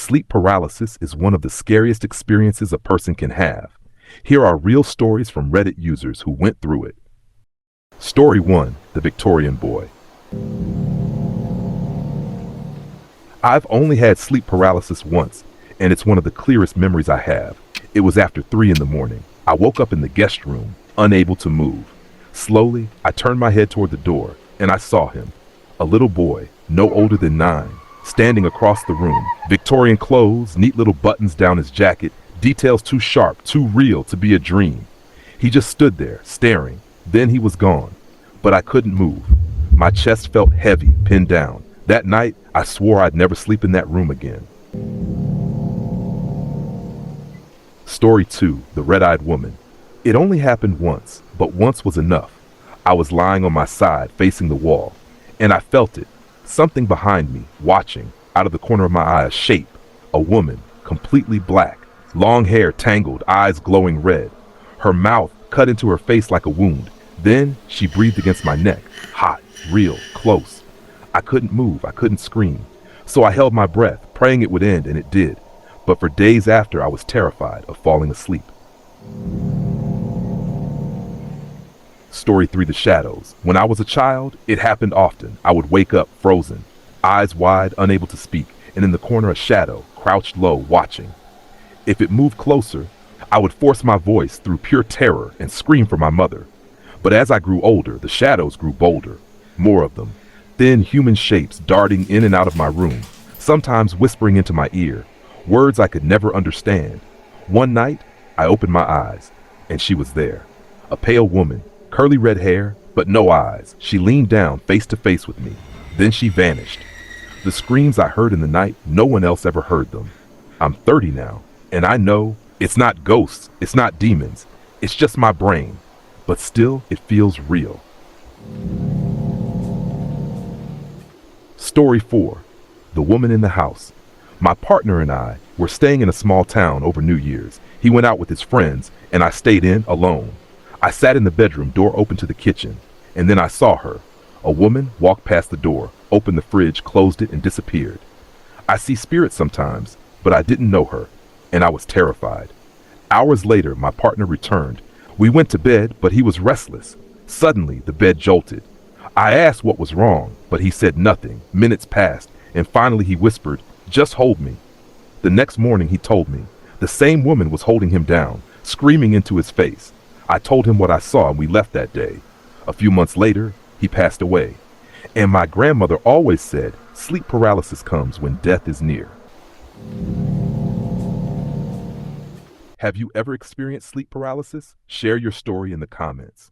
Sleep paralysis is one of the scariest experiences a person can have. Here are real stories from Reddit users who went through it. Story 1. The Victorian Boy. I've only had sleep paralysis once, and it's one of the clearest memories I have. It was after 3 in the morning. I woke up in the guest room, unable to move. Slowly, I turned my head toward the door, and I saw him. A little boy, no older than 9, standing across the room. Victorian clothes, neat little buttons down his jacket, details too sharp, too real to be a dream. He just stood there, staring. Then he was gone. But I couldn't move. My chest felt heavy, pinned down. That night, I swore I'd never sleep in that room again. Story 2. The Red-Eyed Woman. It only happened once, but once was enough. I was lying on my side, facing the wall, and I felt it. Something behind me, watching, out of the corner of my eye, a shape. A woman, completely black, long hair tangled, eyes glowing red. Her mouth cut into her face like a wound. Then she breathed against my neck, hot, real, close. I couldn't move, I couldn't scream. So I held my breath, praying it would end, and it did. But for days after, I was terrified of falling asleep. Story 3. The Shadows. When I was a child, it happened often. I would wake up frozen, eyes wide, unable to speak, and in the corner a shadow, crouched low, watching. If it moved closer, I would force my voice through pure terror and scream for my mother. But as I grew older, the shadows grew bolder, more of them, thin human shapes darting in and out of my room, sometimes whispering into my ear, words I could never understand. One night, I opened my eyes, and she was there, a pale woman, curly red hair, but no eyes. She leaned down face to face with me. Then she vanished. The screams I heard in the night, no one else ever heard them. I'm 30 now, and I know it's not ghosts, it's not demons, it's just my brain. But still, it feels real. Story 4. The Woman in the House. My partner and I were staying in a small town over New Year's. He went out with his friends, and I stayed in alone. I sat in the bedroom, door open to the kitchen, and then I saw her. A woman walked past the door, opened the fridge, closed it, and disappeared. I see spirits sometimes, but I didn't know her, and I was terrified. Hours later, my partner returned. We went to bed, but he was restless. Suddenly, the bed jolted. I asked what was wrong, but he said nothing. Minutes passed, and finally he whispered, "Just hold me." The next morning, he told me. The same woman was holding him down, screaming into his face. I told him what I saw, and we left that day. A few months later, he passed away. And my grandmother always said, sleep paralysis comes when death is near. Have you ever experienced sleep paralysis? Share your story in the comments.